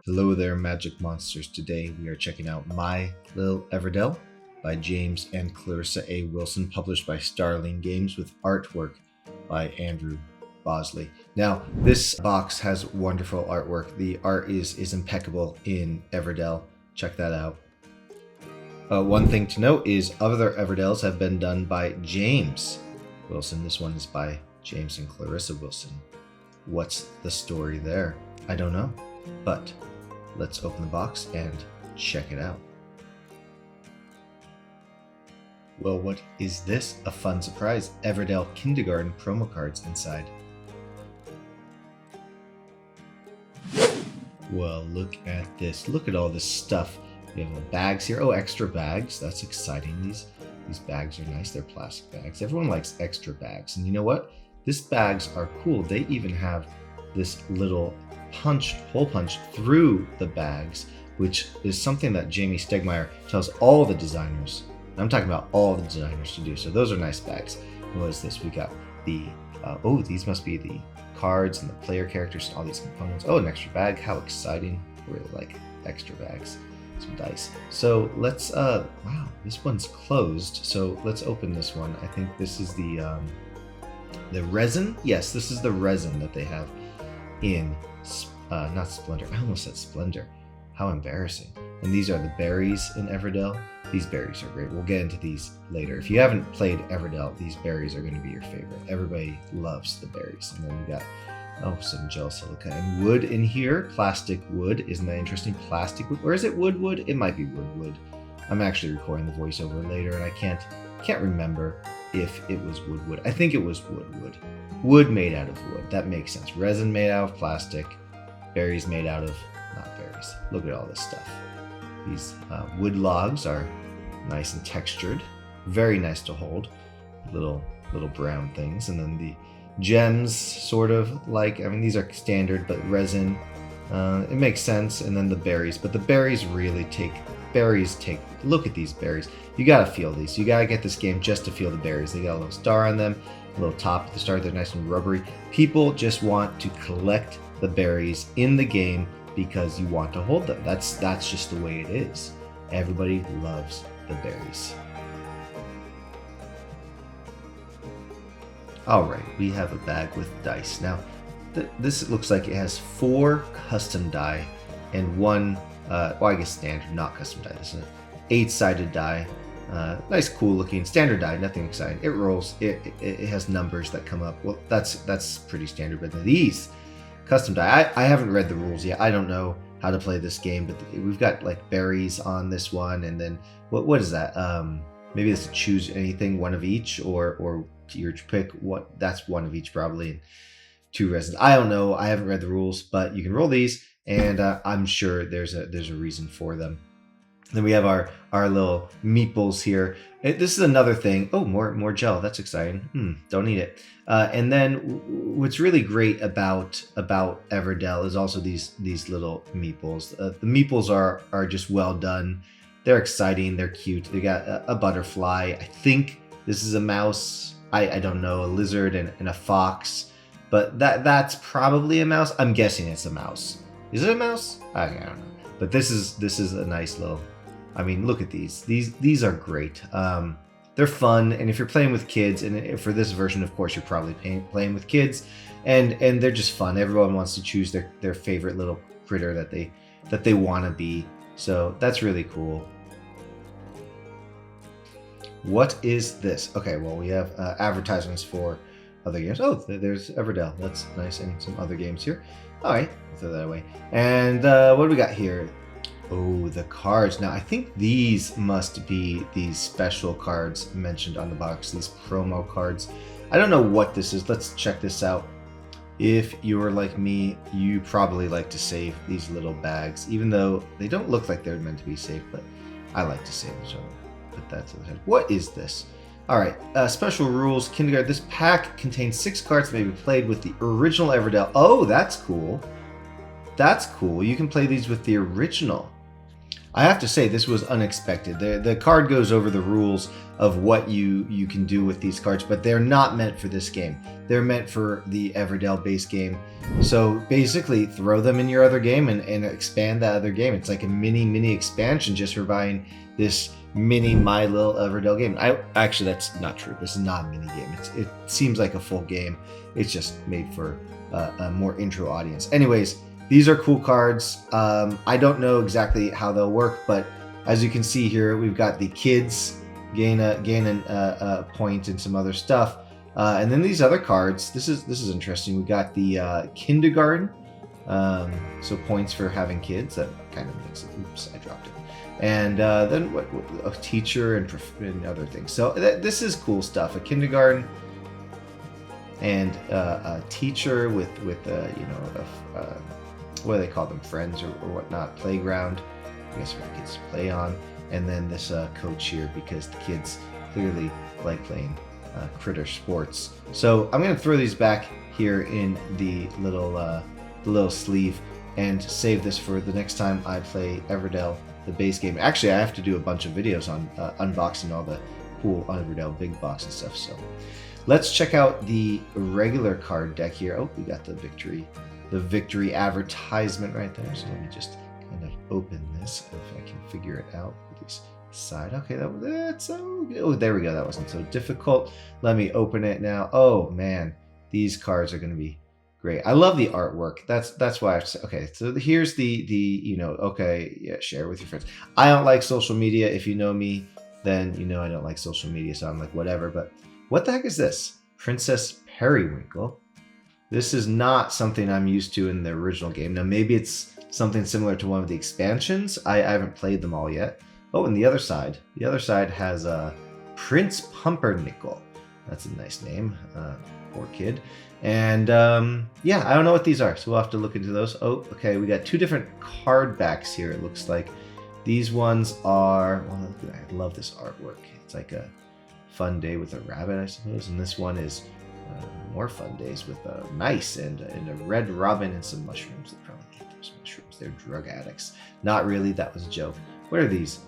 Hello there, magic monsters. Today we are checking out My Lil Everdell by James and Clarissa A. Wilson, published by Starling Games with artwork by Andrew Bosley. Now, this box has wonderful artwork. The art is impeccable in Everdell. Check that out. One thing to note is other Everdells have been done by James Wilson. This one is by James and Clarissa Wilson. What's the story there? I don't know, but let's open the box and check it out. Well, what is this? A fun surprise. Everdell Kindergarten promo cards inside. Well, look at this. Look at all this stuff. We have bags here. Oh, extra bags. That's exciting. These bags are nice. They're plastic bags. Everyone likes extra bags. And you know what? These bags are cool. They even have this little hole punch through the bags, which is something that Jamie Stegmaier tells all the designers. I'm talking about all the designers to do. So those are nice bags. And what is this? We got the, these must be the cards and the player characters and all these components. Oh, an extra bag. How exciting. I really like extra bags. Some dice. So let's, wow, this one's closed. So let's open this one. I think this is the resin. Yes, this is the resin that they have in, not Splendor. I almost said Splendor. How embarrassing. And these are the berries in Everdell. These berries are great. We'll get into these later. If you haven't played Everdell, these berries are going to be your favorite. Everybody loves the berries. And then we got, some gel silica and wood in here. Plastic wood. Isn't that interesting? Plastic wood. Or is it wood? It might be wood. I'm actually recording the voiceover later and I can't remember if it was wood. I think it was wood. Wood made out of wood. That makes sense. Resin made out of plastic. Berries made out of, not berries. Look at all this stuff. These wood logs are nice and textured. Very nice to hold. Little brown things. And then the gems, sort of like, these are standard, but resin. It makes sense. And then the berries. But the berries really take, look at these berries. You gotta feel these. You gotta get this game just to feel the berries. They got a little star on them, a little top at the star. They're nice and rubbery. People just want to collect the berries in the game because you want to hold them. That's just the way it is. Everybody loves the berries. All right, we have a bag with dice. Now, this looks like it has 4 custom die and 1, I guess standard, not custom die. This is an 8-sided die. Nice, cool looking standard die. Nothing exciting. It rolls. It has numbers that come up. Well, that's pretty standard. But these custom die, I haven't read the rules yet. I don't know how to play this game. But we've got like berries on this one, and then what is that? Maybe it's to choose anything, one of each, or your pick. What, that's one of each probably. And 2 resins. I don't know. I haven't read the rules, but you can roll these, and I'm sure there's a reason for them. Then we have our little meeples here. This is another thing. Oh, more gel. That's exciting. Don't need it. And then what's really great about Everdell is also these little meeples. The meeples are just well done. They're exciting. They're cute. They got a butterfly. I think this is a mouse. I don't know, a lizard and a fox. But that's probably a mouse. I'm guessing it's a mouse. Is it a mouse? I don't know. But this is a nice little. Look at these. These are great. They're fun, and if you're playing with kids, and for this version, of course, you're probably playing with kids, and they're just fun. Everyone wants to choose their favorite little critter that they want to be. So that's really cool. What is this? Okay, well, we have advertisements for other games. Oh, there's Everdell. That's nice, and some other games here. All right, I'll throw that away. And what do we got here? Oh, the cards. Now, I think these must be these special cards mentioned on the box, these promo cards. I don't know what this is. Let's check this out. If you're like me, you probably like to save these little bags, even though they don't look like they're meant to be saved, but I like to save them, so put that to the head. What is this? All right, special rules, Kindergarten. This pack contains 6 cards that may be played with the original Everdell. Oh, that's cool. That's cool. You can play these with the original. I have to say this was unexpected. The card goes over the rules of what you can do with these cards, but they're not meant for this game. They're meant for the Everdell base game. So basically, throw them in your other game and expand that other game. It's like a mini expansion just for buying this mini MyLilEverdell game. Actually, that's not true. This is not a mini game. It seems like a full game. It's just made for a more intro audience. Anyways, these are cool cards. I don't know exactly how they'll work, but as you can see here, we've got the kids gain a point and some other stuff, and then these other cards. This is interesting. We got the kindergarten, so points for having kids. That kind of makes it. Oops, I dropped it. And then what a teacher and other things. So this is cool stuff. A kindergarten and a teacher with what do they call them, friends or whatnot, playground, I guess, for the kids to play on. And then this coach here, because the kids clearly like playing critter sports. So I'm going to throw these back here in the little sleeve and save this for the next time I play Everdell, the base game. Actually, I have to do a bunch of videos on unboxing all the cool Everdell big box and stuff. So let's check out the regular card deck here. Oh, we got the victory advertisement right there. So let me just kind of open this if I can figure it out. This side. Okay, that's so good. Oh, there we go. That wasn't so difficult. Let me open it now. Oh man, these cards are going to be great. I love the artwork. That's why I've said, okay, so here's the okay, yeah, share with your friends. I don't like social media. If you know me, then you know I don't like social media, so I'm like, whatever. But what the heck is this? Princess Periwinkle. This is not something I'm used to in the original game. Now, maybe it's something similar to one of the expansions. I haven't played them all yet. Oh, and the other side. The other side has Prince Pumpernickel. That's a nice name. Poor kid. And yeah, I don't know what these are, so we'll have to look into those. Oh, okay, we got two different card backs here, it looks like. These ones are, well, I love this artwork. It's like a fun day with a rabbit, I suppose. And this one is more fun days with a mice and a red robin and some mushrooms. They probably eat those mushrooms. They're drug addicts. Not really, that was a joke. What are these?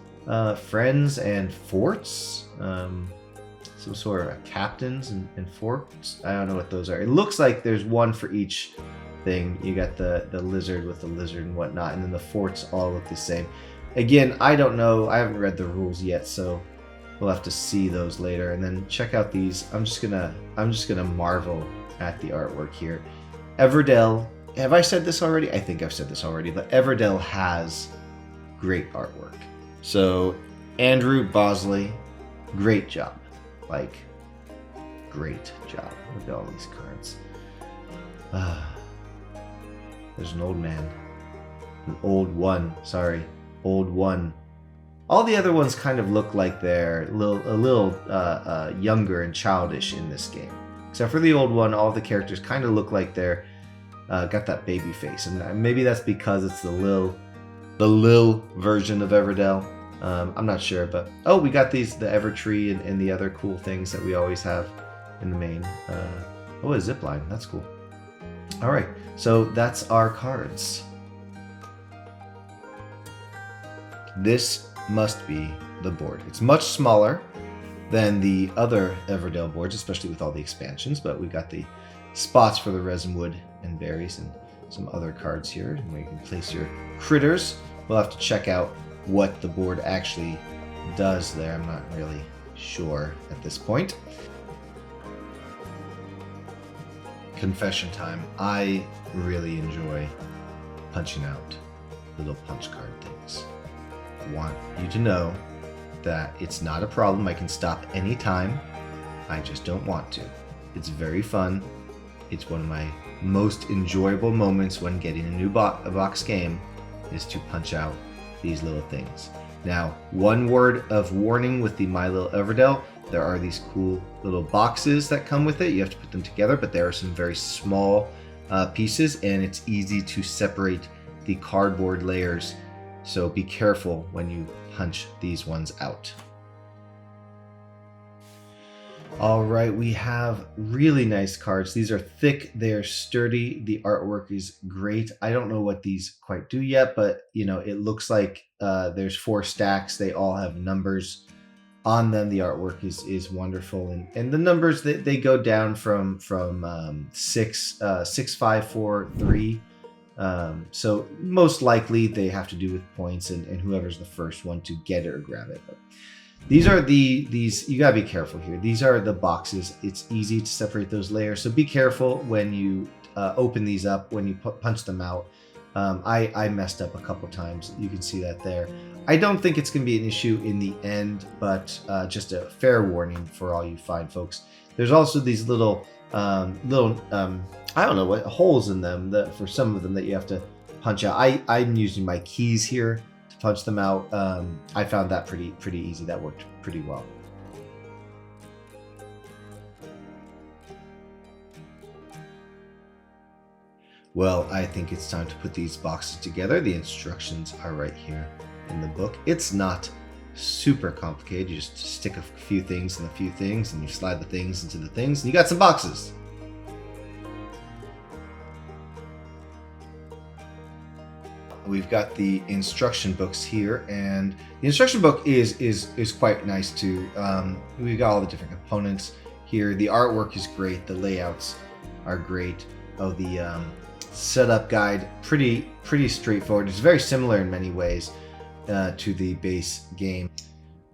Friends and forts? Some sort of captains and forts. I don't know what those are. It looks like there's one for each thing. You got the lizard with the lizard and whatnot, and then the forts all look the same. Again, I don't know. I haven't read the rules yet, so we'll have to see those later. And then check out these. I'm just gonna marvel at the artwork here. Everdell. Have I said this already? I think I've said this already, but Everdell has great artwork. So Andrew Bosley, great job. Like, great job. Look at all these cards. There's an old man. An old one. Sorry. Old one. All the other ones kind of look like they're a little younger and childish in this game. Except for the old one, all the characters kind of look like they're got that baby face. And maybe that's because it's the Lil version of Everdell. I'm not sure, but oh, we got the Evertree and the other cool things that we always have in the main. Oh, a zipline. That's cool. All right, so that's our cards. This must be the board. It's much smaller than the other Everdell boards, especially with all the expansions, but we've got the spots for the resin wood and berries and some other cards here where you can place your critters. We'll have to check out what the board actually does there. I'm not really sure at this point. Confession time. I really enjoy punching out little punch card things. I want you to know that it's not a problem. I can stop anytime. I just don't want to. It's very fun. It's one of my most enjoyable moments when getting a new box game is to punch out these little things. Now, one word of warning with the MyLilEverdell, there are these cool little boxes that come with it. You have to put them together, but there are some very small pieces, and it's easy to separate the cardboard layers. So be careful when you punch these ones out. All right, we have really nice cards. These are thick, they're sturdy. The artwork is great. I don't know what these quite do yet, but you know, it looks like There's 4 stacks. They all have numbers on them. The artwork is wonderful, and the numbers they go down from 6 5 4 3. So most likely they have to do with points and whoever's the first one to get it or grab it. But these are these you gotta be careful here. These are the boxes. It's easy to separate those layers, so be careful when you open these up, when you punch them out. I messed up a couple times. You can see that there. I don't think it's going to be an issue in the end, but just a fair warning for all you fine folks. There's also these little I don't know what holes in them that for some of them that you have to punch out. I'm using my keys here to punch them out. I found that pretty easy. That worked pretty well. Well, I think it's time to put these boxes together. The instructions are right here in the book. It's not super complicated. You just stick a few things in a few things, and you slide the things into the things, and you got some boxes. We've got the instruction books here, and the instruction book is quite nice too. We've got all the different components here. The artwork is great. The layouts are great. Oh, the setup guide, pretty straightforward. It's very similar in many ways to the base game.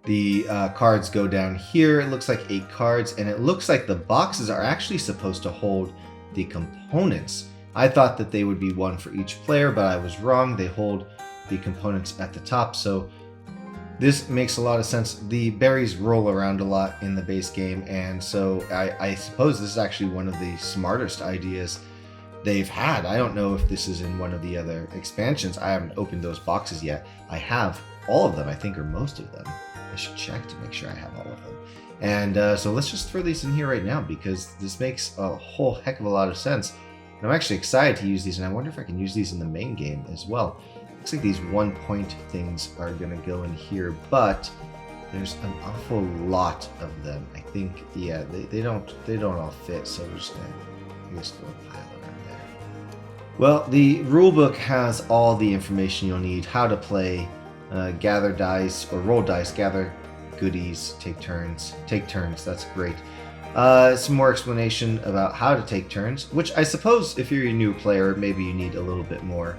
The cards go down here. It looks like 8 cards, and it looks like the boxes are actually supposed to hold the components. I thought that they would be one for each player, but I was wrong. They hold the components at the top, so this makes a lot of sense. The berries roll around a lot in the base game, and so I suppose this is actually one of the smartest ideas they've had. I don't know if this is in one of the other expansions. I haven't opened those boxes yet. I have all of them, I think, or most of them. I should check to make sure I have all of them. And so let's just throw these in here right now, because this makes a whole heck of a lot of sense. And I'm actually excited to use these, and I wonder if I can use these in the main game as well. Looks like these 1-point things are going to go in here, but there's an awful lot of them. I think, yeah, they don't all fit, so we're just going to throw a pile around there. Well, the rulebook has all the information you'll need: how to play, gather dice or roll dice, gather goodies, take turns. That's great. Some more explanation about how to take turns, which I suppose if you're a new player, maybe you need a little bit more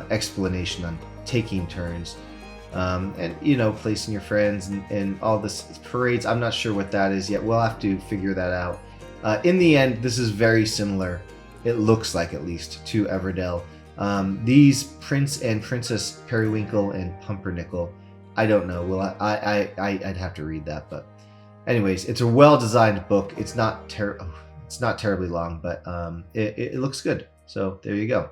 explanation on taking turns. And, you know, placing your friends and all this parades. I'm not sure what that is yet. We'll have to figure that out. In the end, this is very similar, it looks like, at least, to Everdell. These Prince and Princess Periwinkle and Pumpernickel, I don't know. Well, I'd have to read that, but anyways, it's a well-designed book. It's not terribly long, but it looks good. So there you go.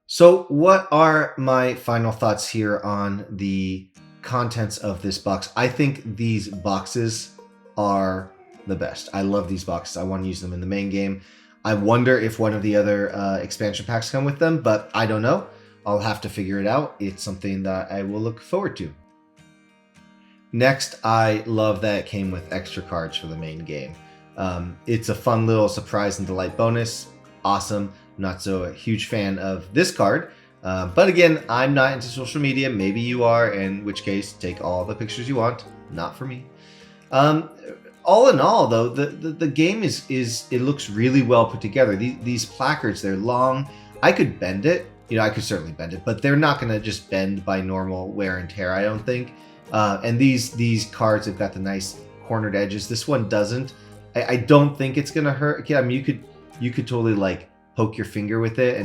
So what are my final thoughts here on the contents of this box? I think these boxes are the best. I love these boxes. I want to use them in the main game. I wonder if one of the other expansion packs come with them, but I don't know. I'll have to figure it out. It's something that I will look forward to. Next, I love that it came with extra cards for the main game. It's a fun little surprise and delight bonus. Awesome. Not so a huge fan of this card. But again, I'm not into social media. Maybe you are, in which case, take all the pictures you want. Not for me. All in all, though, the game it looks really well put together. These placards, they're long. I could bend it. You know, I could certainly bend it, but they're not going to just bend by normal wear and tear, I don't think. And these cards have got the nice cornered edges. This one doesn't. I don't think it's going to hurt. I mean, you could totally like poke your finger with it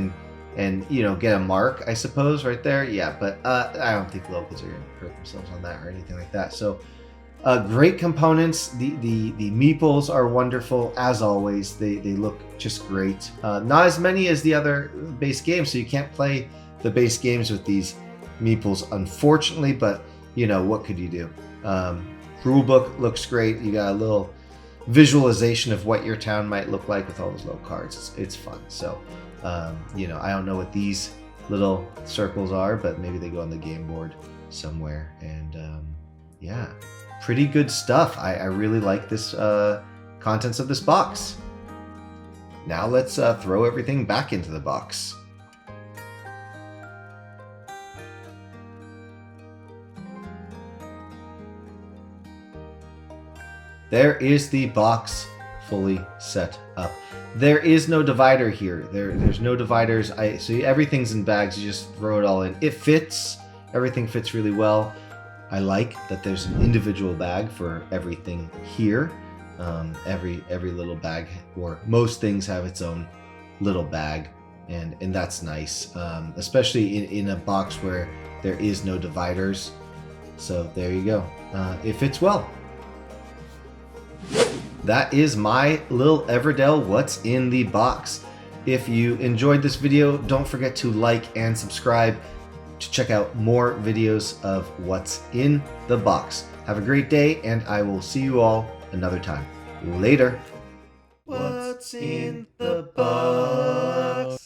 and you know, get a mark, I suppose, right there. Yeah, but I don't think little kids are going to hurt themselves on that or anything like that. So great components. The meeples are wonderful as always. They look just great. Not as many as the other base games, so you can't play the base games with these meeples, unfortunately. But you know, what could you do? Rulebook looks great. You got a little visualization of what your town might look like with all those little cards. It's fun. So, you know, I don't know what these little circles are, but maybe they go on the game board somewhere. And yeah, pretty good stuff. I really like this contents of this box. Now let's throw everything back into the box. there is the box fully set up. There is no divider here. There's no dividers. So everything's in bags. You just throw it all in. It fits. Everything fits really well. I like that there's an individual bag for everything here. Every little bag, or most things, have its own little bag, and that's nice, especially in a box where there is no dividers. So there you go. It fits well. That is my Lil Everdell What's in the Box. If you enjoyed this video, don't forget to like and subscribe to check out more videos of what's in the box. Have a great day, and I will see you all another time. Later. What's in the box?